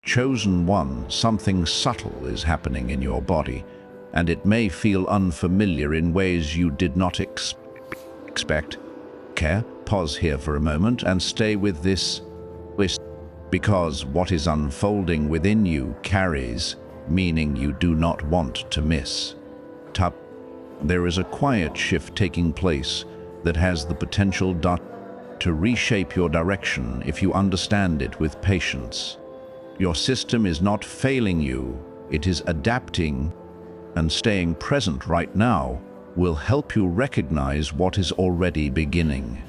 Chosen one, something subtle is happening in your body, and it may feel unfamiliar in ways you did not expect. Pause here for a moment and stay with this, because what is unfolding within you carries meaning you do not want to miss. There is a quiet shift taking place that has the potential to reshape your direction if you understand it with patience. Your system is not failing you, it is adapting, and staying present right now will help you recognize what is already beginning.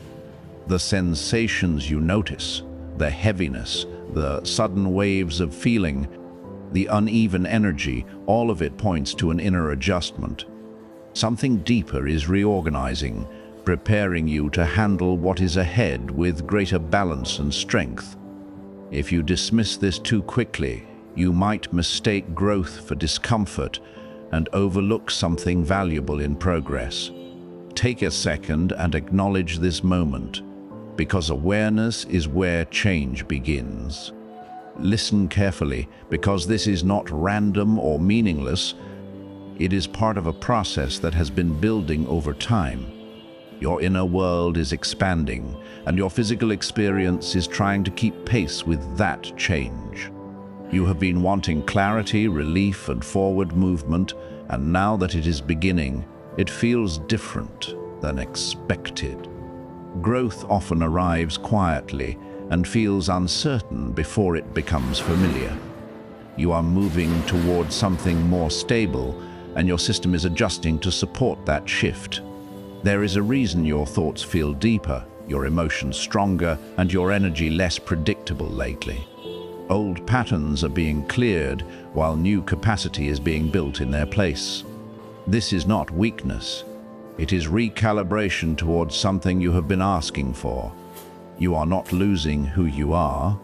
The sensations you notice, the heaviness, the sudden waves of feeling, the uneven energy, all of it points to an inner adjustment. Something deeper is reorganizing, preparing you to handle what is ahead with greater balance and strength. If you dismiss this too quickly, you might mistake growth for discomfort and overlook something valuable in progress. Take a second and acknowledge this moment, because awareness is where change begins. Listen carefully, because this is not random or meaningless. It is part of a process that has been building over time. Your inner world is expanding, and your physical experience is trying to keep pace with that change. You have been wanting clarity, relief, and forward movement, and now that it is beginning, it feels different than expected. Growth often arrives quietly and feels uncertain before it becomes familiar. You are moving towards something more stable, and your system is adjusting to support that shift. There is a reason your thoughts feel deeper, your emotions stronger, and your energy less predictable lately. Old patterns are being cleared while new capacity is being built in their place. This is not weakness. It is recalibration towards something you have been asking for. You are not losing who you are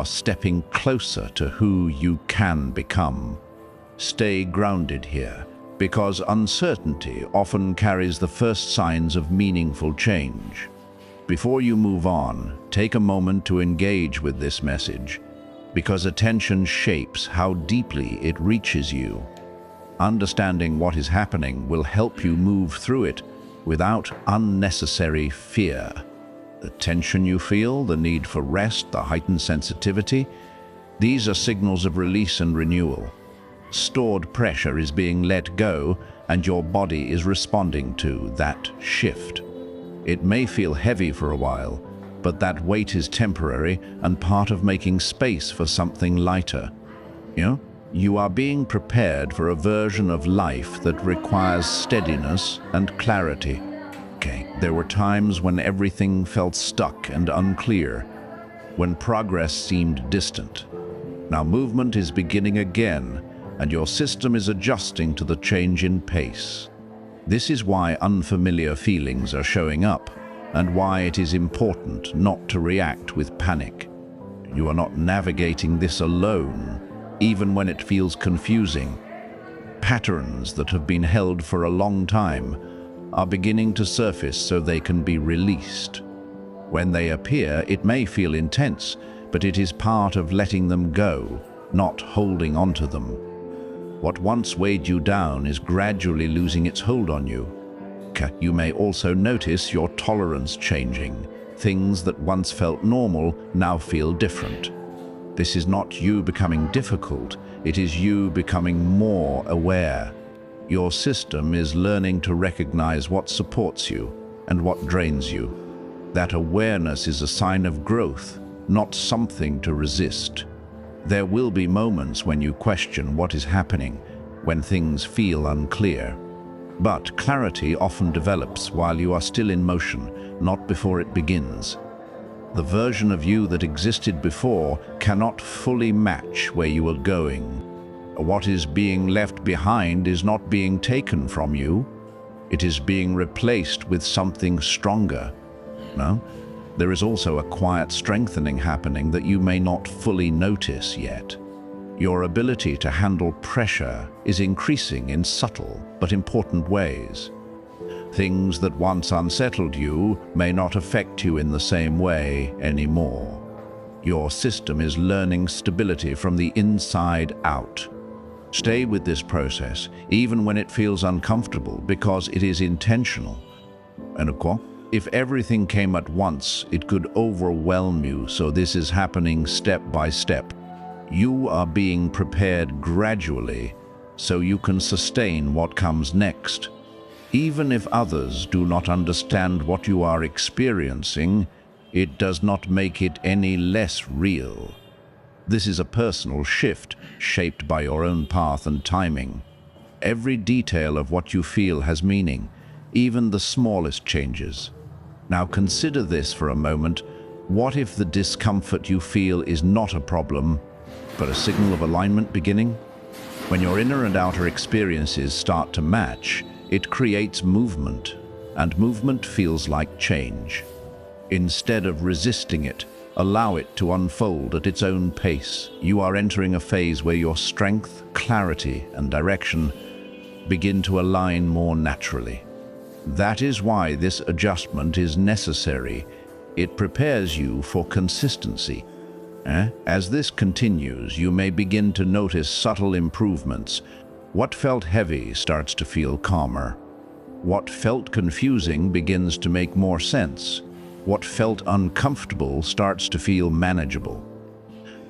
stepping closer to who you can become. Stay grounded here, because uncertainty often carries the first signs of meaningful change. Before you move on, take a moment to engage with this message, because attention shapes how deeply it reaches you. Understanding what is happening will help you move through it without unnecessary fear. The tension you feel, the need for rest, the heightened sensitivity, these are signals of release and renewal. Stored pressure is being let go, and your body is responding to that shift. It may feel heavy for a while, but that weight is temporary and part of making space for something lighter. You are being prepared for a version of life that requires steadiness and clarity. There were times when everything felt stuck and unclear, when progress seemed distant. Now movement is beginning again, and your system is adjusting to the change in pace. This is why unfamiliar feelings are showing up, and why it is important not to react with panic. You are not navigating this alone, even when it feels confusing. Patterns that have been held for a long time are beginning to surface so they can be released. When they appear, it may feel intense, but it is part of letting them go, not holding onto them. What once weighed you down is gradually losing its hold on you. You may also notice your tolerance changing. Things that once felt normal now feel different. This is not you becoming difficult, it is you becoming more aware. Your system is learning to recognize what supports you and what drains you. That awareness is a sign of growth, not something to resist. There will be moments when you question what is happening, when things feel unclear. But clarity often develops while you are still in motion, not before it begins. The version of you that existed before cannot fully match where you are going. What is being left behind is not being taken from you. It is being replaced with something stronger. No? There is also a quiet strengthening happening that you may not fully notice yet. Your ability to handle pressure is increasing in subtle but important ways. Things that once unsettled you may not affect you in the same way anymore. Your system is learning stability from the inside out. Stay with this process, even when it feels uncomfortable, because it is intentional. And of course, if everything came at once, it could overwhelm you, so this is happening step by step. You are being prepared gradually, so you can sustain what comes next. Even if others do not understand what you are experiencing, it does not make it any less real. This is a personal shift, shaped by your own path and timing. Every detail of what you feel has meaning, even the smallest changes. Now consider this for a moment. What if the discomfort you feel is not a problem, but a signal of alignment beginning? When your inner and outer experiences start to match, it creates movement, and movement feels like change. Instead of resisting it, allow it to unfold at its own pace. You are entering a phase where your strength, clarity, and direction begin to align more naturally. That is why this adjustment is necessary. It prepares you for consistency. As this continues, you may begin to notice subtle improvements. What felt heavy starts to feel calmer. What felt confusing begins to make more sense. What felt uncomfortable starts to feel manageable.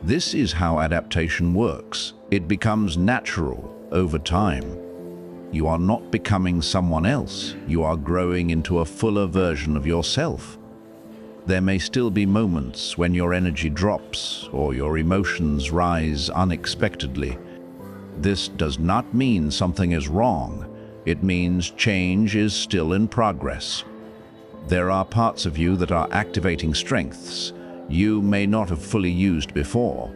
This is how adaptation works. It becomes natural over time. You are not becoming someone else. You are growing into a fuller version of yourself. There may still be moments when your energy drops or your emotions rise unexpectedly. This does not mean something is wrong. It means change is still in progress. There are parts of you that are activating strengths you may not have fully used before.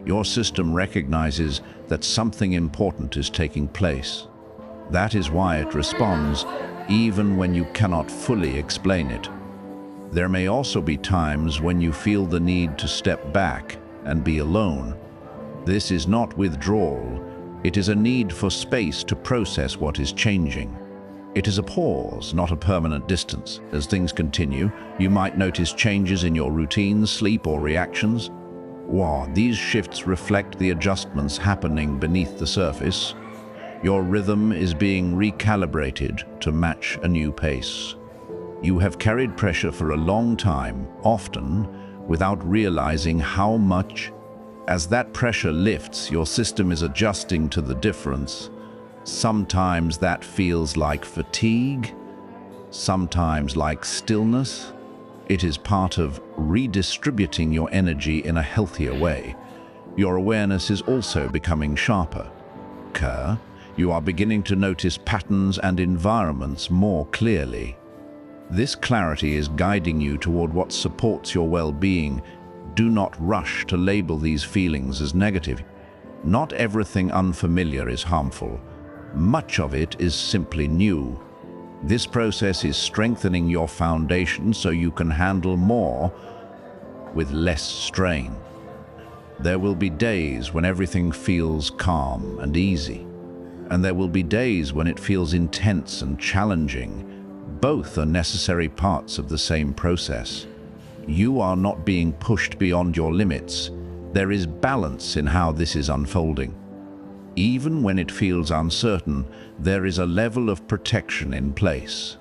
Your system recognizes that something important is taking place. That is why it responds, even when you cannot fully explain it. There may also be times when you feel the need to step back and be alone. This is not withdrawal. It is a need for space to process what is changing. It is a pause, not a permanent distance. As things continue, you might notice changes in your routines, sleep, or reactions. These shifts reflect the adjustments happening beneath the surface. Your rhythm is being recalibrated to match a new pace. You have carried pressure for a long time, often without realizing how much. As that pressure lifts, your system is adjusting to the difference. Sometimes that feels like fatigue, sometimes like stillness. It is part of redistributing your energy in a healthier way. Your awareness is also becoming sharper. You are beginning to notice patterns and environments more clearly. This clarity is guiding you toward what supports your well-being. Do not rush to label these feelings as negative. Not everything unfamiliar is harmful. Much of it is simply new. This process is strengthening your foundation so you can handle more with less strain. There will be days when everything feels calm and easy, and there will be days when it feels intense and challenging. Both are necessary parts of the same process. You are not being pushed beyond your limits. There is balance in how this is unfolding. Even when it feels uncertain, there is a level of protection in place.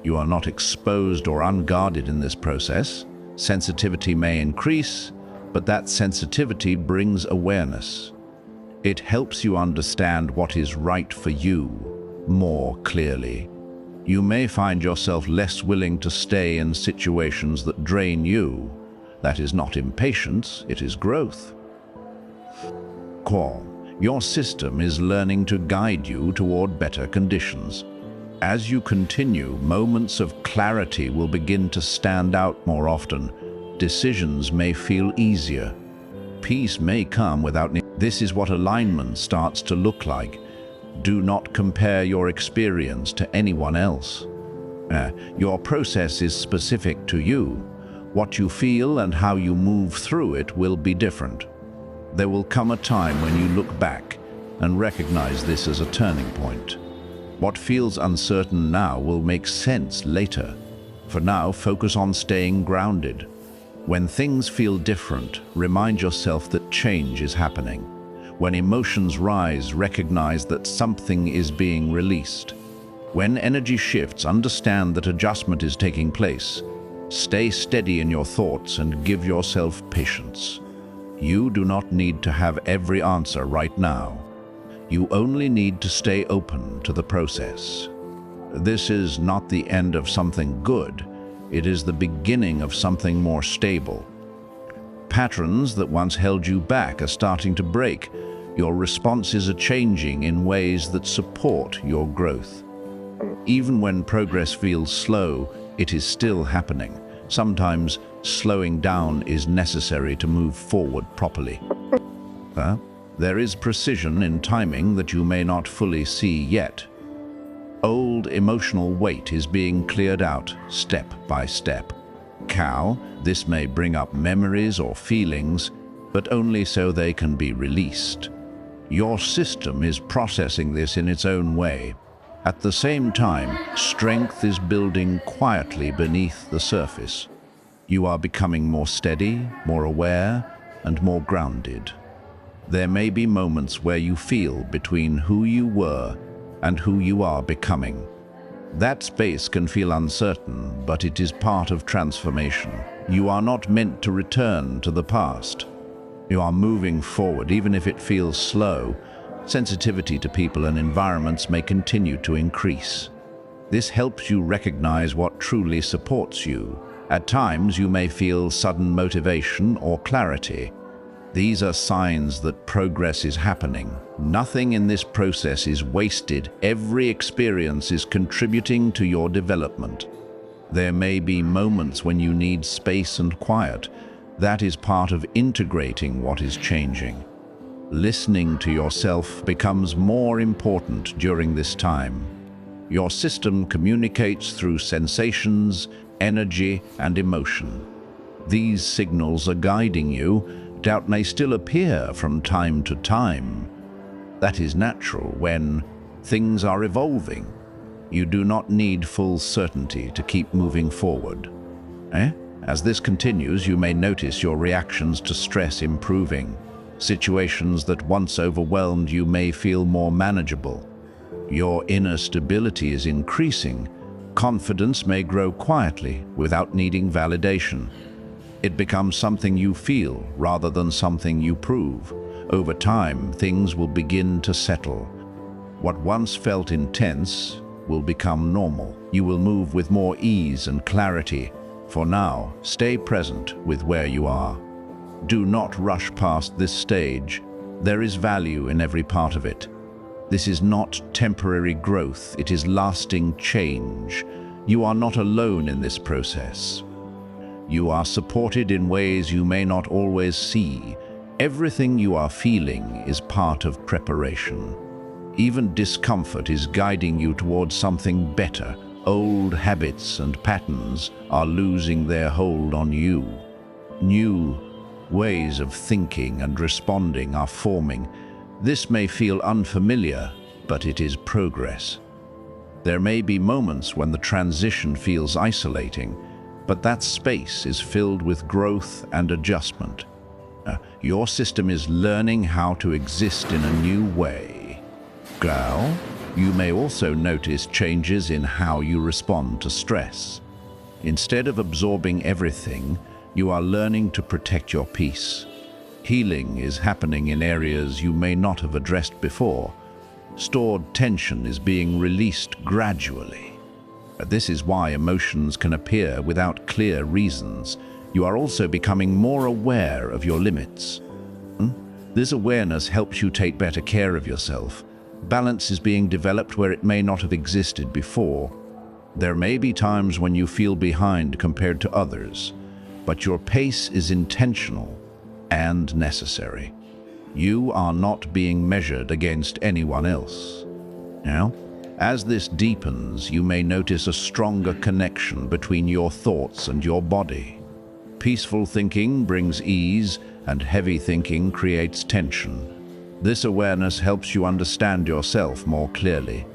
You are not exposed or unguarded in this process. Sensitivity may increase, but that sensitivity brings awareness. It helps you understand what is right for you more clearly. You may find yourself less willing to stay in situations that drain you. That is not impatience, it is growth. Your system is learning to guide you toward better conditions. As you continue, moments of clarity will begin to stand out more often. Decisions may feel easier. Peace may come without need. This is what alignment starts to look like. Do not compare your experience to anyone else. Your process is specific to you. What you feel and how you move through it will be different. There will come a time when you look back and recognize this as a turning point. What feels uncertain now will make sense later. For now, focus on staying grounded. When things feel different, remind yourself that change is happening. When emotions rise, recognize that something is being released. When energy shifts, understand that adjustment is taking place. Stay steady in your thoughts and give yourself patience. You do not need to have every answer right now. You only need to stay open to the process. This is not the end of something good. It is the beginning of something more stable. Patterns that once held you back are starting to break. Your responses are changing in ways that support your growth. Even when progress feels slow, it is still happening. Sometimes slowing down is necessary to move forward properly. There is precision in timing that you may not fully see yet. Old emotional weight is being cleared out step by step. This may bring up memories or feelings, but only so they can be released. Your system is processing this in its own way. At the same time, strength is building quietly beneath the surface. You are becoming more steady, more aware, and more grounded. There may be moments where you feel between who you were and who you are becoming. That space can feel uncertain, but it is part of transformation. You are not meant to return to the past. You are moving forward, even if it feels slow. Sensitivity to people and environments may continue to increase. This helps you recognize what truly supports you. At times, you may feel sudden motivation or clarity. These are signs that progress is happening. Nothing in this process is wasted. Every experience is contributing to your development. There may be moments when you need space and quiet. That is part of integrating what is changing. Listening to yourself becomes more important during this time. Your system communicates through sensations, energy, and emotion. These signals are guiding you. Doubt may still appear from time to time. That is natural when things are evolving. You do not need full certainty to keep moving forward. As this continues, you may notice your reactions to stress improving. Situations that once overwhelmed you may feel more manageable. Your inner stability is increasing. Confidence may grow quietly without needing validation. It becomes something you feel rather than something you prove. Over time, things will begin to settle. What once felt intense will become normal. You will move with more ease and clarity. For now, stay present with where you are. Do not rush past this stage. There is value in every part of it. This is not temporary growth, it is lasting change. You are not alone in this process. You are supported in ways you may not always see. Everything you are feeling is part of preparation. Even discomfort is guiding you towards something better. Old habits and patterns are losing their hold on you. New ways of thinking and responding are forming. This may feel unfamiliar, but it is progress. There may be moments when the transition feels isolating, but that space is filled with growth and adjustment. Your system is learning how to exist in a new way. You may also notice changes in how you respond to stress. Instead of absorbing everything, you are learning to protect your peace. Healing is happening in areas you may not have addressed before. Stored tension is being released gradually. This is why emotions can appear without clear reasons. You are also becoming more aware of your limits. This awareness helps you take better care of yourself. Balance is being developed where it may not have existed before. There may be times when you feel behind compared to others, but your pace is intentional and necessary. You are not being measured against anyone else. As this deepens, you may notice a stronger connection between your thoughts and your body. Peaceful thinking brings ease, and heavy thinking creates tension. This awareness helps you understand yourself more clearly.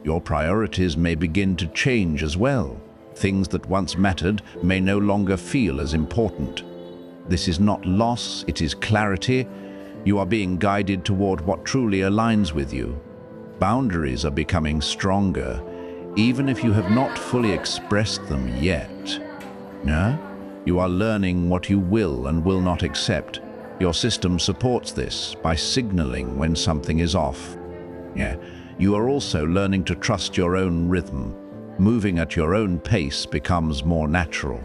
Your priorities may begin to change as well. Things that once mattered may no longer feel as important. This is not loss, it is clarity. You are being guided toward what truly aligns with you. Boundaries are becoming stronger, even if you have not fully expressed them yet. No? You are learning what you will and will not accept. Your system supports this by signaling when something is off. You are also learning to trust your own rhythm. Moving at your own pace becomes more natural.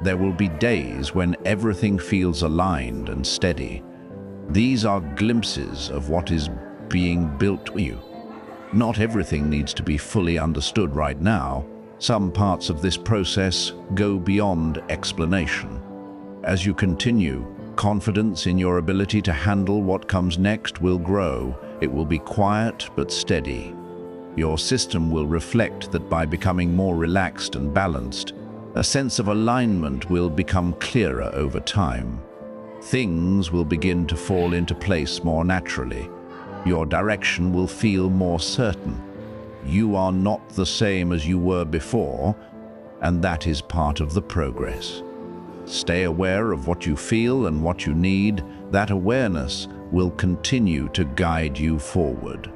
There will be days when everything feels aligned and steady. These are glimpses of what is being built to you. Not everything needs to be fully understood right now. Some parts of this process go beyond explanation. As you continue, confidence in your ability to handle what comes next will grow. It will be quiet but steady. Your system will reflect that by becoming more relaxed and balanced, a sense of alignment will become clearer over time. Things will begin to fall into place more naturally. Your direction will feel more certain. You are not the same as you were before, and that is part of the progress. Stay aware of what you feel and what you need. That awareness will continue to guide you forward.